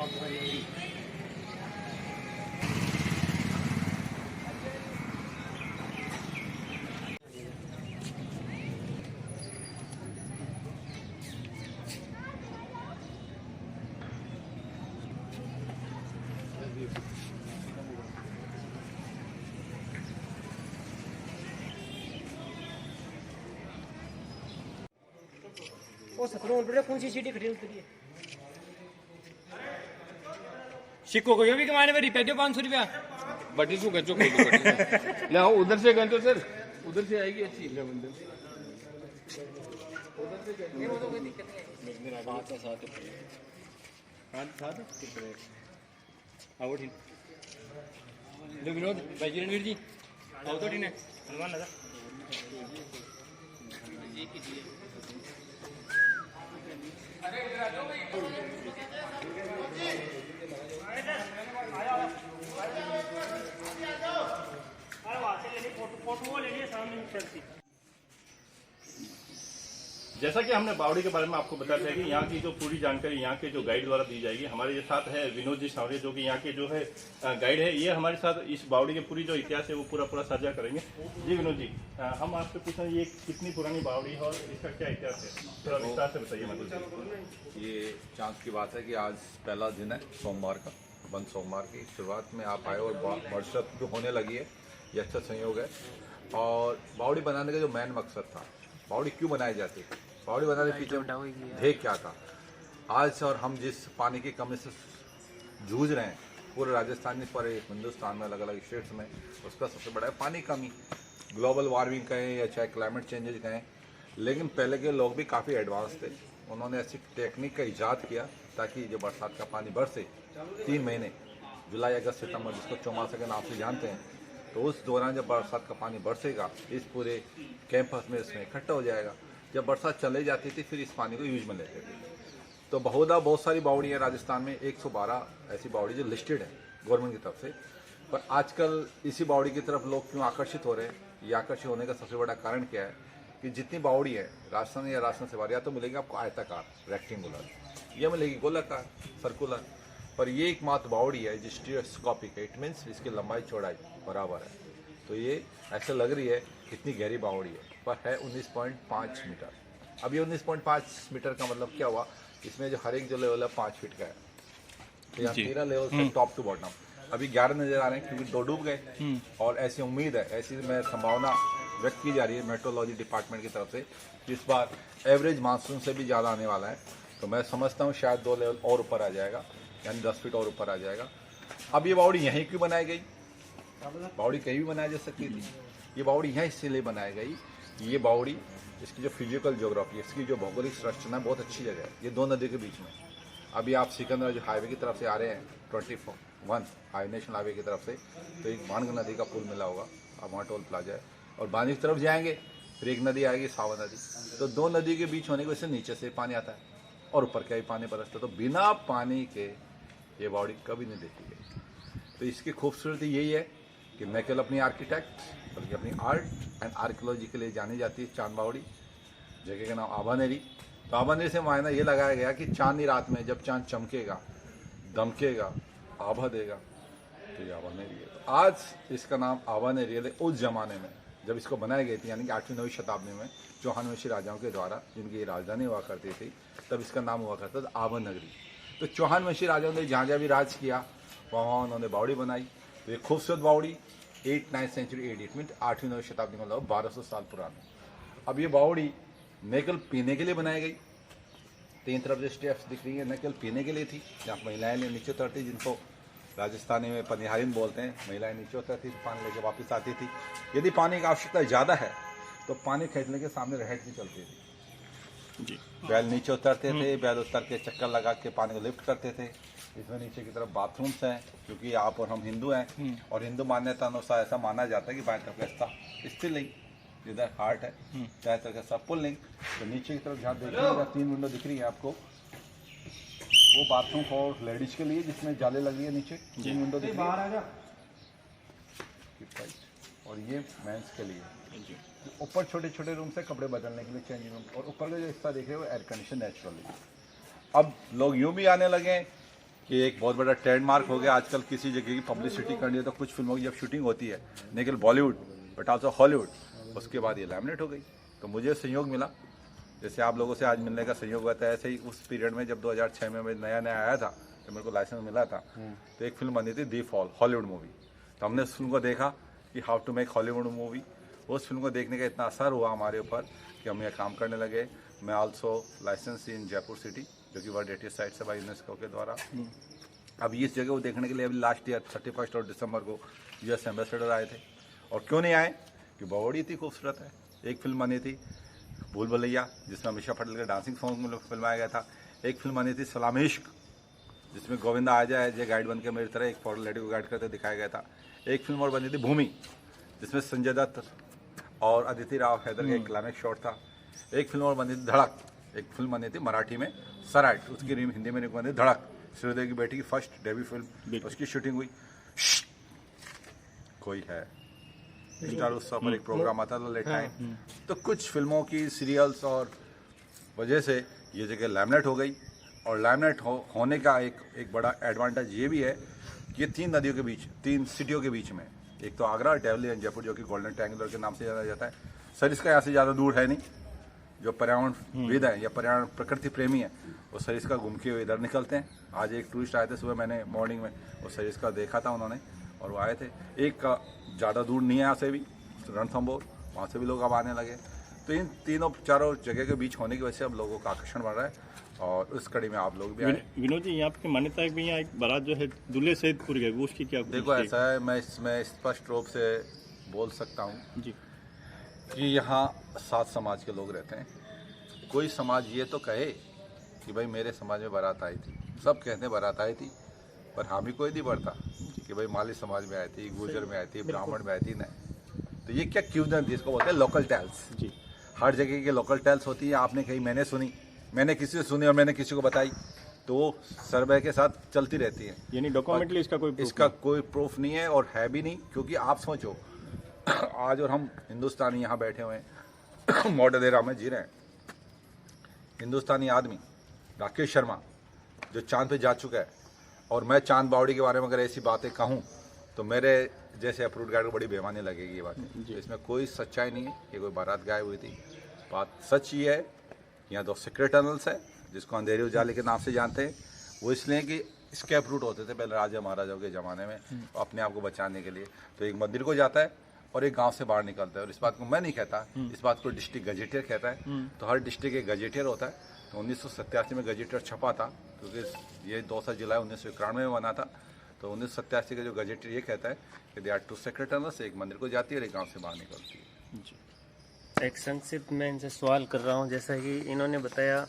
वो 17 रुपये कौन सी सीटी खरीद करिए सिक्को को भी कमाने में रिपेट 500 रुपया बटी शू गंचो ले आओ उधर से गंचो सर उधर से आएगी अच्छी उधर से आओ ठीक जो विनोद भाई जी रणवीर जी आओ तो ठीक है हनुमान लगा जैसा कि हमने बावड़ी के बारे में आपको बताया था कि यहाँ की जो पूरी जानकारी यहाँ के जो गाइड द्वारा दी जाएगी। हमारे ये साथ है विनोद जी सावरे जो कि यहाँ के जो है गाइड है। ये हमारे साथ इस बावड़ी के पूरी जो इतिहास है वो पूरा साझा करेंगे। जी विनोद जी, हम आपसे पूछें ये कितनी पुरानी बावड़ी है और इसका क्या इतिहास है, थोड़ा विस्तार से बताइए। मतलब ये चांस की बात है कि आज पहला दिन है सोमवार का, बंद सोमवार की शुरुआत में आप आए और बरसात जो होने लगी है, ये अच्छा संयोग है। और बावड़ी बनाने का जो मेन मकसद था, बावड़ी क्यों बनाई जाती है, बावड़ी बनाने के पीछे ध्येय क्या था। आज और हम जिस पानी की कमी से जूझ रहे हैं पूरे राजस्थान में, पर हिंदुस्तान में अलग अलग स्टेट्स में, उसका सबसे बड़ा है पानी कमी। ग्लोबल वार्मिंग कहें या चाहे क्लाइमेट चेंजेज कहें, लेकिन पहले के लोग भी काफ़ी एडवांस थे। उन्होंने ऐसी टेक्निक का इजाद किया ताकि जो बरसात का पानी बरसे 3 महीने, जुलाई अगस्त सितंबर, जिसको चौमासा के नाम से जानते हैं, तो उस दौरान जब बरसात का पानी बरसेगा इस पूरे कैंपस में इसमें इकट्ठा हो जाएगा। जब बरसात चले जाती थी फिर इस पानी को यूज में लेते थे। तो बहुत सारी बावड़ी है राजस्थान में, 112 ऐसी बावड़ी जो लिस्टेड है गवर्नमेंट की तरफ से। पर आजकल इसी बावड़ी की तरफ लोग क्यों आकर्षित हो रहे हैं, ये आकर्षित होने का सबसे बड़ा कारण क्या है कि जितनी बावड़ी है राजस्थान या राजस्थान से बाहर, या तो मिलेगी आपको आयताकार रेक्टेंगुलर, या मिलेगी गोलाकार सर्कुलर, पर ये एकमात्र बावड़ी है जो स्टीरियोस्कोपिक है। इट मीन्स इसकी लंबाई चौड़ाई बराबर है। तो ये ऐसे लग रही है कितनी गहरी बावड़ी है, पर है 19.5 मीटर। अब ये 19.5 मीटर का मतलब क्या हुआ, इसमें जो हर एक जो लेवल है 5 फीट का है। तो यहाँ 13 लेवल से टॉप टू बॉटम अभी 11 नजर आ रहे हैं क्योंकि 2 डूब गए। और ऐसी उम्मीद है, ऐसी में संभावना व्यक्त की जा रही है मेट्रोलॉजी डिपार्टमेंट की तरफ से कि इस बार एवरेज मानसून से भी ज़्यादा आने वाला है। तो मैं समझता हूँ शायद 2 लेवल और ऊपर आ जाएगा, यानी 10 फीट और ऊपर आ जाएगा। अब ये बावड़ी यहीं क्यों बनाई गई, बावड़ी कहीं भी बनाई जा सकती थी, ये बावड़ी यहाँ इसलिए बनाई गई। ये बावड़ी, इसकी जो फिजिकल ज्योग्राफी, इसकी जो भौगोलिक संरचना है, बहुत अच्छी जगह है। ये 2 नदियों के बीच में। अभी आप सिकंदर जो हाईवे की तरफ से आ रहे हैं 21 हाईवे नेशनल हाईवे की तरफ से, तो एक बाणगंगा नदी का पुल मिला होगा, अब वहाँ टोल प्लाजा है। और बानी की तरफ जाएंगे फिर एक नदी आएगी सावन नदी। तो 2 नदी के बीच होने की वजह से नीचे से पानी आता है और ऊपर क्या ही पानी बरसता है। तो बिना पानी के ये बावड़ी कभी नहीं देखी गई। तो इसकी खूबसूरती यही है कि न केवल अपनी आर्किटेक्ट बल्कि अपनी आर्ट एंड आर्कियोलॉजी के लिए जानी जाती है चांद बावड़ी। जगह का नाम आभानेरी। तो आभानेरी से मायना ये लगाया गया कि चांदनी रात में जब चांद चमकेगा, दमकेगा, आभा देगा, तो ये आभानेरी है। तो आज इसका नाम आभानेरी है। उस जमाने में जब इसको बनाई गई थी, यानी कि 8वीं-9वीं शताब्दी में चौहान वंशी राजाओं के द्वारा, जिनकी राजधानी हुआ करती थी, तब इसका नाम हुआ करता था आभा नगरी। तो चौहान वंशी राजाओं ने जहाँ भी राज किया वहाँ उन्होंने बावड़ी बनाई। तो ये खूबसूरत बावड़ी 8th-9th सेंचुरी AD, मीन 8वीं-9वीं शताब्दी में, मतलब 1200 साल पुरानी। अब ये बावड़ी न केवल पीने के लिए बनाई गई, 3 तरफ जो स्टेप्स दिख रही है न केवल पीने के लिए थी, जहाँ महिलाएं नीचे उतरती, जिनको राजस्थानी में पनिहारिन बोलते हैं, महिलाएं नीचे उतरती थी, पानी लेके वापस आती थी। यदि पानी की आवश्यकता ज़्यादा है तो पानी खींचने के सामने रहट भी चलती थी। बैल नीचे उतरते थे, बैल उतर के चक्कर लगा के पानी को लिफ्ट करते थे। इसमें नीचे की तरफ बाथरूम्स हैं, क्योंकि आप और हम हिंदू हैं और हिंदू मान्यता अनुसार ऐसा माना जाता है कि बाएं तरफ का हिस्सा स्त्रीलिंग, जिधर हार्ट है, दाएं तरफ का हिस्सा पुल्लिंग। तो नीचे की तरफ जहाँ देखिएगा 3 विंडो दिख रही है आपको, वो बाथरूम फॉर लेडीज के लिए जिसमें जाले लगी है, नीचे 3 विंडो दिख रही है, और ये मेंस के लिए। ऊपर छोटे छोटे रूम से कपड़े बदलने के लिए चेंजिंग रूम, और ऊपर का जो हिस्सा देख रहे हो एयर कंडीशन नेचुरली। अब लोग यूँ भी आने लगे कि एक बहुत बड़ा ट्रेडमार्क हो गया आजकल किसी जगह की पब्लिसिटी करनी है तो कुछ फिल्मों की जब शूटिंग होती है, न केवल बॉलीवुड बट आल्सो हॉलीवुड, उसके बाद ये लैमिनेट हो गई। तो मुझे संयोग मिला, जैसे आप लोगों से आज मिलने का संयोग हुआ था, ऐसे ही उस पीरियड में जब 2006 में मैं नया आया था, तो मेरे को लाइसेंस मिला था, तो एक फिल्म बनी थी दी फॉल, हॉलीवुड मूवी। तो हमने उस फिल्म को देखा कि how to make Hollywood movie. उस फिल्म को देखने का इतना असर हुआ हमारे ऊपर कि हम ये काम करने लगे। मैं आल्सो लाइसेंस इन जयपुर सिटी, जो कि वर्ल्ड हेरिटेज साइट है बाय यूनेस्को के द्वारा। अब इस जगह को देखने के लिए अभी लास्ट ईयर 31 और दिसंबर को US एम्बेसडर आए थे। और क्यों नहीं आए कि बावड़ी इतनी खूबसूरत है। एक फिल्म बनी थी भूल भुलैया, जिसमें अमीषा पटेल का डांसिंग सॉन्ग में फिल्माया गया था। एक फिल्म बनी थी सलाम इश्क, जिसमें गोविंदा आजा एज ए गाइड बन के मेरी तरह एक फॉरेन लेडी को गाइड करते दिखाया गया था। एक फिल्म और बनी थी भूमि, जिसमें संजय दत्त और अदिति राव हैदर का एक क्लाइमेक्स शॉट था। एक फिल्म और बनी थी धड़क, एक फिल्म बनी थी मराठी में सराइट, उसकी हिंदी में बनी धड़क, श्रीदेवी की बेटी की फर्स्ट डेब्यू फिल्म, उसकी शूटिंग हुई। कोई है स्टार उत्सव पर एक प्रोग्राम आता था लेट टाइम। तो कुछ फिल्मों की सीरियल्स और वजह से ये जगह लैमिनेट हो गई। और लैमिनेट होने का एक बड़ा एडवांटेज ये भी है कि ये 3 नदियों के बीच, 3 सिटियों के बीच में, एक तो आगरा, दिल्ली एंड जयपुर, जो कि गोल्डन ट्रायंगल के नाम से जाना जाता है। सर इसका यहाँ से ज़्यादा दूर है नहीं। जो पर्यावरणविद है या पर्यावरण प्रकृति प्रेमी है, वो सरिस्का घूम के इधर निकलते हैं। आज एक टूरिस्ट आए थे सुबह, मैंने मॉर्निंग में वो सरिस्का देखा था उन्होंने, और वो आए थे। एक का ज़्यादा दूर नहीं है यहाँ से भी, रणथंभौर, वहाँ से भी लोग अब आने लगे। तो इन तीनों चारों जगह के बीच होने की वजह से अब लोगों का आकर्षण बढ़ रहा है, और उस कड़ी में आप लोग भी आए। विनोद जी, यहाँ की मान्यता है कि यहाँ एक बारात जो है दूल्हे सहित पूरी गई, उसकी क्या? देखो ऐसा है, मैं इसमें स्पष्ट रूप से बोल सकता हूँ जी कि यहाँ 7 समाज के लोग रहते हैं। कोई समाज ये तो कहे कि भाई मेरे समाज में बारात आई थी, सब कहते हैं बारात आई थी, पर हामी कोई नहीं बढ़ता कि भाई माली समाज में आई थी, गुर्जर में आई थी, ब्राह्मण में आई थी। नहीं, तो ये क्या क्यूजन थी, इसको बोलते हैं लोकल टेल्स। जी, हर जगह की लोकल टेल्स होती है। आपने कही मैंने सुनी, मैंने किसी से सुनी और मैंने किसी को बताई, तो वो सर्वे के साथ चलती रहती है। यानी डॉक्यूमेंटली इसका कोई प्रूफ नहीं है, और है भी नहीं। क्योंकि आप सोचो आज और हम हिंदुस्तानी यहाँ बैठे हुए हैं मॉडर्न एरा में जी रहे हैं। हिंदुस्तानी आदमी राकेश शर्मा जो चांद पे जा चुका है, और मैं चांद बावड़ी के बारे में अगर ऐसी बातें कहूँ तो मेरे जैसे अप्रूव्ड गाइड को बड़ी बेमानी लगेगी ये बातें। इसमें कोई सच्चाई नहीं है, ये कोई बारात गायब हुई थी। बात सच ये है, यहाँ 2 सीक्रेट टनल्स है जिसको अंधेरी उजाले के नाम से जानते हैं। वो इसलिए कि स्केप रूट होते थे पहले राजा महाराजाओं के ज़माने में अपने आप को बचाने के लिए। तो एक मंदिर को जाता है और एक गांव से बाहर निकलता है। और इस बात को मैं नहीं कहता, इस बात को डिस्ट्रिक्ट गजेटियर कहता है। तो हर डिस्ट्रिक्ट एक गजेटियर होता है। तो 1987 में गजेटियर छपा था, क्योंकि ये 2 जुलाई 1991 में बना था। तो 1987 का जो गजेटियर ये कहता है कि दे आर 2 सीक्रेट टनल्स, एक मंदिर को जाती है और एक गाँव से बाहर निकलती है। एक संक्षिप्त में इनसे सवाल कर रहा हूँ। जैसा कि इन्होंने बताया,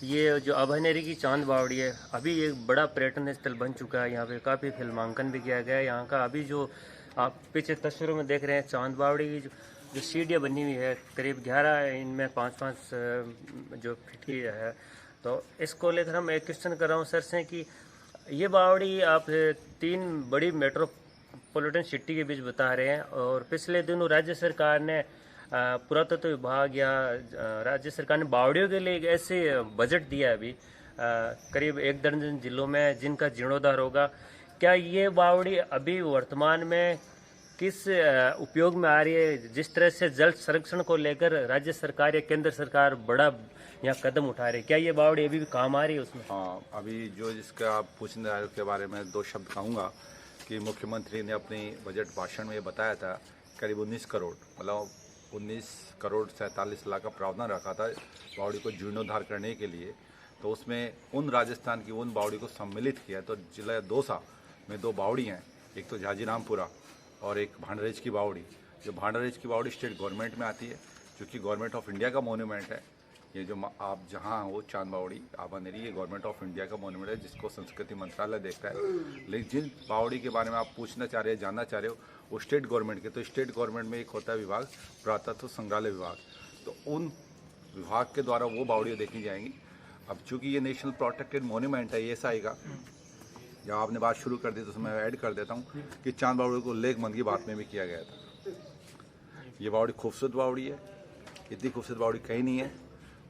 ये जो अभयनेरी की चांद बावड़ी है, अभी एक बड़ा पर्यटन स्थल बन चुका है। यहाँ पे काफ़ी फिल्मांकन भी किया गया है। यहाँ का अभी जो आप पीछे तस्वीरों में देख रहे हैं, चांद बावड़ी की जो सीढ़ियाँ बनी हुई है, करीब 11 इनमें 5-5 जो फीट की है। तो इसको लेकर हम एक क्वेश्चन कर रहा हूँ सर से कि ये बावड़ी आप 3 बड़ी मेट्रोपॉलिटन सिटी के बीच बता रहे हैं, और पिछले दिनों राज्य सरकार ने पुरातत्व विभाग या राज्य सरकार ने बावड़ियों के लिए एक ऐसे बजट दिया है अभी करीब 1 दर्जन जिलों में जिनका जीर्णोद्धार होगा। क्या ये बावड़ी अभी वर्तमान में किस उपयोग में आ रही है? जिस तरह से जल संरक्षण को लेकर राज्य सरकार या केंद्र सरकार बड़ा यहाँ कदम उठा रही है, क्या ये बावड़ी अभी भी काम आ रही है उसमें? हाँ, अभी जो जिसका आप पूछने आए के बारे में 2 शब्द कहूँगा कि मुख्यमंत्री ने अपनी बजट भाषण में ये बताया था करीब 19 करोड़, मतलब 19 करोड़ 47 लाख का प्रावधान रखा था बावड़ी को जीर्णोद्धार करने के लिए। तो उसमें उन राजस्थान की उन बावड़ी को सम्मिलित किया। तो जिला दौसा में 2 बावड़ी हैं, एक तो झाजीरामपुरा और एक भांडरेज की बावड़ी। जो भांडरेज की बावड़ी स्टेट गवर्नमेंट में आती है, जो कि गवर्नमेंट ऑफ इंडिया का मोन्यूमेंट है। ये जो आप जहाँ हो चांद बावड़ी आबानेरी, ये गवर्नमेंट ऑफ इंडिया का मोन्यूमेंट है जिसको संस्कृति मंत्रालय देखता है। लेकिन जिन बावड़ी के बारे में आप पूछना चाह रहे हैं, जानना चाह रहे हो, वो स्टेट गवर्नमेंट के। तो स्टेट गवर्नमेंट में एक होता है विभाग, पुरातत्व संग्रहालय विभाग। तो उन विभाग के द्वारा वो बावड़ियाँ देखी जाएंगी। अब चूंकि ये नेशनल प्रोटेक्टेड मोन्यूमेंट है, ये ऐसा आएगा। जब आपने बात शुरू कर दी तो मैं ऐड कर देता हूँ कि चांद बावड़ी को लेक मन की बात में भी किया गया था। ये बावड़ी खूबसूरत बावड़ी है, इतनी खूबसूरत बावड़ी कहीं नहीं है।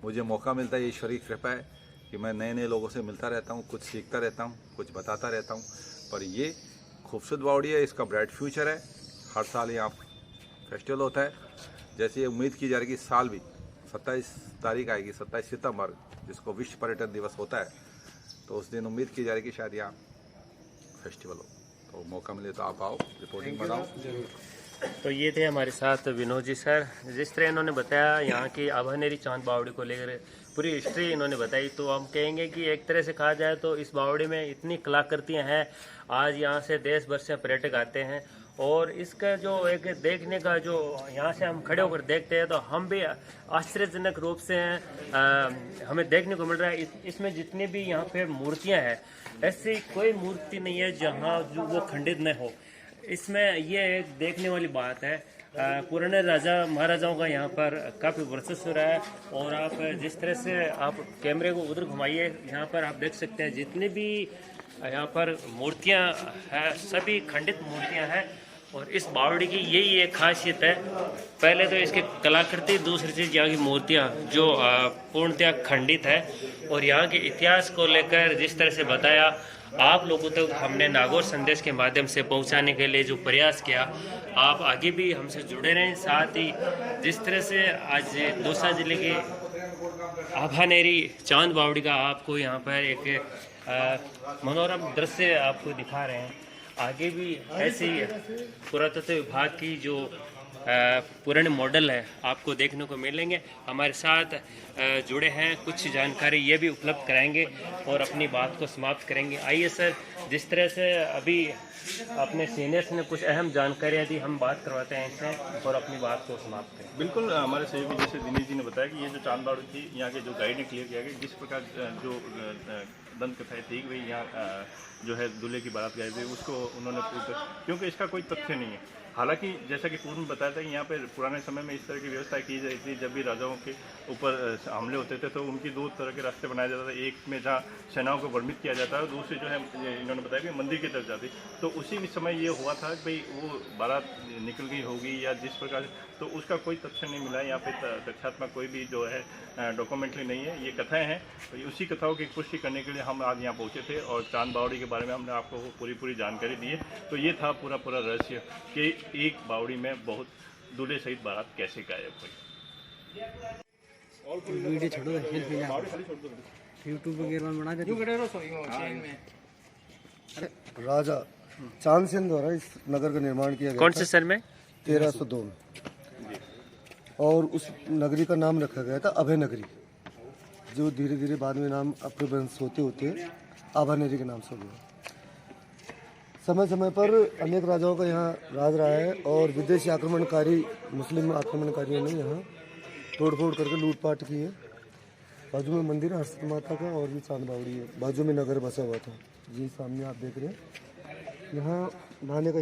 मुझे मौका मिलता है, ये ईश्वर की कृपा है कि मैं नए नए लोगों से मिलता रहता हूँ, कुछ सीखता रहता हूँ, कुछ बताता रहता हूँ। पर ये खूबसूरत बावड़ी है, इसका ब्राइट फ्यूचर है। हर साल यहाँ फेस्टिवल होता है। जैसे ये उम्मीद की जा रही है कि इस साल भी 27 तारीख आएगी, 27 सितंबर, जिसको विश्व पर्यटन दिवस होता है, तो उस दिन उम्मीद की जा रही है कि शायद यहाँ फेस्टिवल हो। तो मौका मिले तो आप आओ, रिपोर्टिंग बनाओ। तो ये थे हमारे साथ विनोद जी सर। जिस तरह इन्होंने बताया यहाँ की आभानेरी चांद बावड़ी को लेकर पूरी हिस्ट्री इन्होंने बताई, तो हम कहेंगे कि एक तरह से कहा जाए तो इस बावड़ी में इतनी कलाकृतियाँ हैं। आज यहाँ से देश भर से पर्यटक आते हैं और इसका जो एक देखने का जो यहाँ से हम खड़े होकर देखते हैं तो हम भी आश्चर्यजनक रूप से हमें देखने को मिल रहा है। इसमें जितनी भी यहाँ पे मूर्तियाँ हैं, ऐसी कोई मूर्ति नहीं है जहाँ जो वो खंडित न हो। इसमें ये एक देखने वाली बात है। पुराने राजा महाराजाओं का यहाँ पर काफ़ी वर्चस्व रहा है। और आप जिस तरह से आप कैमरे को उधर घुमाइए, यहाँ पर आप देख सकते हैं जितनी भी यहाँ पर मूर्तियाँ हैं सभी खंडित मूर्तियाँ हैं। और इस बावड़ी की यही एक खासियत है, पहले तो इसकी कलाकृति, दूसरी चीज़ यहाँ की मूर्तियाँ जो पूर्णतः खंडित है। और यहाँ के इतिहास को लेकर जिस तरह से बताया, आप लोगों तक हमने नागौर संदेश के माध्यम से पहुंचाने के लिए जो प्रयास किया, आप आगे भी हमसे जुड़े रहें। साथ ही जिस तरह से आज दौसा जिले के आभानेरी चांद बावड़ी का आपको यहाँ पर एक मनोरम दृश्य आपको दिखा रहे हैं। आगे भी ऐसी पुरातत्व विभाग की जो पुराने मॉडल है आपको देखने को मिलेंगे। हमारे साथ जुड़े हैं, कुछ जानकारी ये भी उपलब्ध कराएंगे और अपनी बात को समाप्त करेंगे। आइए सर, जिस तरह से अभी अपने सीनियर्स ने कुछ अहम जानकारियाँ दी, हम बात करवाते हैं इनसे और अपनी बात को समाप्त करें। बिल्कुल, हमारे सहयोगी जैसे दिनेश जी ने बताया कि ये जो चांद बावड़ी थी, यहाँ के जो गाइड ने क्लियर किया कि जिस प्रकार जो दंत कथाएँ थी वही यहाँ जो है दूल्हे की बारात गए थे उसको उन्होंने क्योंकि इसका कोई तथ्य नहीं है। हालांकि जैसा कि पूर्व में बताया था कि यहाँ पे पुराने समय में इस तरह की व्यवस्था की जाती थी, जब भी राजाओं के ऊपर हमले होते थे तो उनकी दो तरह के रास्ते बनाया जाता था। एक में जहाँ सेनाओं को वर्मित किया जाता है और दूसरी जो है इन्होंने बताया कि मंदिर की तरफ जाती। तो उसी समय ये हुआ था कि भाई वो बारात निकल गई होगी या जिस प्रकार, तो उसका कोई तथ्य नहीं मिला। यहाँ पे तथ्यात्मक कोई भी जो है डॉक्यूमेंट्री नहीं है, ये कथाएँ हैं। तो उसी कथाओं की पुष्टि करने के लिए हम आज यहाँ पहुँचे थे और चांद बावड़ी के बारे में हमने आपको पूरी जानकारी दी है। तो ये था पूरा रहस्य कि एक बावड़ी में बहुत दूल्हे सहित बारात कैसे गायब हुई। वीडियो छोड़ो, यूट्यूब वगैरह बना के। राजा चांदसेन द्वारा इस नगर का निर्माण किया गया। कौन से सन में? 1302 में। और उस नगरी का नाम रखा गया था अभय नगरी, जो धीरे धीरे बाद में नाम अपभ्रंश होते होते आभानेरी के नाम से हुआ। समय समय पर अनेक राजाओं का यहाँ राज रहा है और विदेशी आक्रमणकारी मुस्लिम आक्रमणकारियों ने यहाँ तोड़फोड़ करके लूटपाट की है। बाजू में मंदिर है हर्षित माता का और भी चांद बावड़ी है। बाजू में नगर बसा हुआ था, जी सामने आप देख रहे हैं। यहाँ नहाने का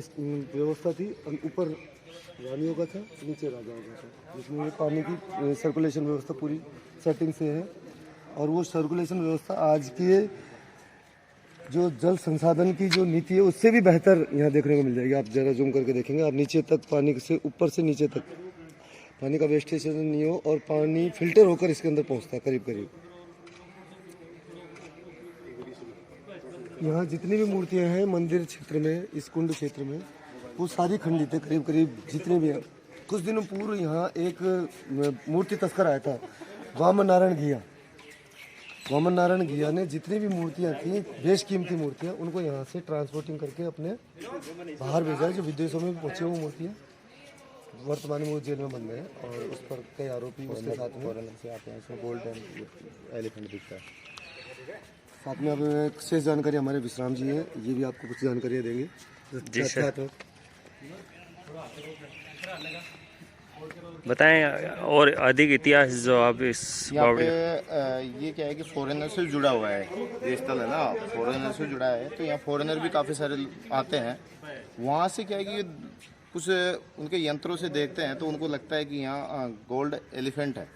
व्यवस्था थी, ऊपर रानियों का था, नीचे राजाओं का था, जिसमें ये पानी की सर्कुलेशन व्यवस्था पूरी सेटिंग से है। और वो सर्कुलेशन व्यवस्था आज के जो जल संसाधन की जो नीति है उससे भी बेहतर यहाँ देखने को मिल जाएगी। आप जरा जूम करके देखेंगे, आप नीचे तक पानी से ऊपर से नीचे तक पानी का वेस्टेज नहीं हो और पानी फिल्टर होकर इसके अंदर पहुँचता है करीब। यहाँ जितनी भी मूर्तियाँ हैं मंदिर क्षेत्र में, इस कुंड क्षेत्र में, वो सारी खंडित है करीब जितने भी हैं। कुछ दिनों पूर्व यहाँ एक मूर्ति तस्कर आया था, वामन नारायण घिया ने जितनी भी मूर्तियाँ थी, बेशकीमती मूर्तियाँ, उनको यहाँ से ट्रांसपोर्टिंग करके अपने बाहर भेजा है। जो विदेशों में पहुँचे वो मूर्तियाँ वर्तमान में वो जेल में बंद है और उस पर कई आरोपी उसके साथ में से आते हैं। इसमें गोल्ड एलिफेंट दिखता है। साथ में अब एक शेष जानकारी हमारे विश्राम जी हैं, ये भी आपको कुछ जानकारियाँ देंगे। जी सर, बताएं और अधिक इतिहास जो आप इस बावड़ी। ये क्या है कि फॉरेनर से जुड़ा हुआ है, ये स्थल है ना, फॉरेनर से जुड़ा है। तो यहाँ फॉरेनर भी काफ़ी सारे आते हैं। वहाँ से क्या है कि कुछ उनके यंत्रों से देखते हैं तो उनको लगता है कि यहाँ गोल्ड एलिफेंट है,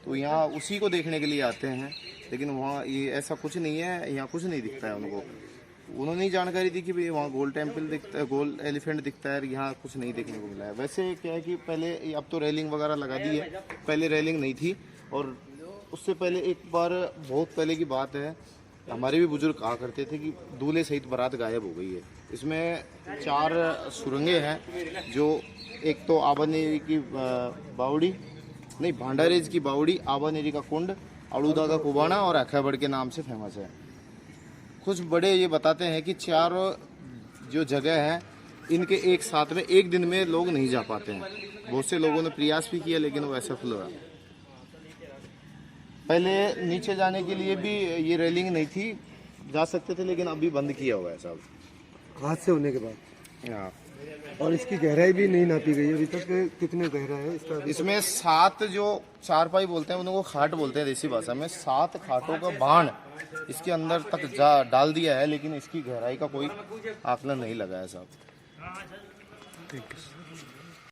तो यहाँ उसी को देखने के लिए आते हैं। लेकिन वहाँ ये ऐसा कुछ नहीं है, यहाँ कुछ नहीं दिखता है उनको। उन्होंने ही जानकारी दी कि भाई वहाँ गोल्ड टेम्पल दिखता है, गोल्ड एलिफेंट दिखता है, यहाँ कुछ नहीं देखने को मिला है। वैसे क्या है कि पहले अब तो रेलिंग वगैरह लगा दी है, पहले रेलिंग नहीं थी और उससे पहले एक बार बहुत पहले की बात है, हमारे भी बुजुर्ग कहा करते थे कि दूल्हे सहित बारात गायब हो गई है। इसमें 4 सुरंगें हैं, जो एक तो आबानेरी की बावड़ी नहीं भांडारेज की बावड़ी, आबानेरी का कुंड, अड़ूदा का कुबाना और अखाबड़ के नाम से फेमस है। कुछ बड़े ये बताते हैं कि 4 जो जगह है इनके एक साथ में एक दिन में लोग नहीं जा पाते हैं। बहुत से लोगों ने प्रयास भी किया लेकिन वो असफल हुआ। पहले नीचे जाने के लिए भी ये रेलिंग नहीं थी, जा सकते थे, लेकिन अभी बंद किया हुआ है साहब, हादसे होने के बाद। हाँ। और इसकी गहराई भी नहीं नापी गई अभी तक, कितने गहरा है इसका अभी तक? इसमें 7 जो चारपाई बोलते हैं उनको खाट बोलते हैं देसी भाषा में, 7 खाटों का बाण इसके अंदर तक डाल दिया है, लेकिन इसकी गहराई का कोई आकलन नहीं लगा है साहब।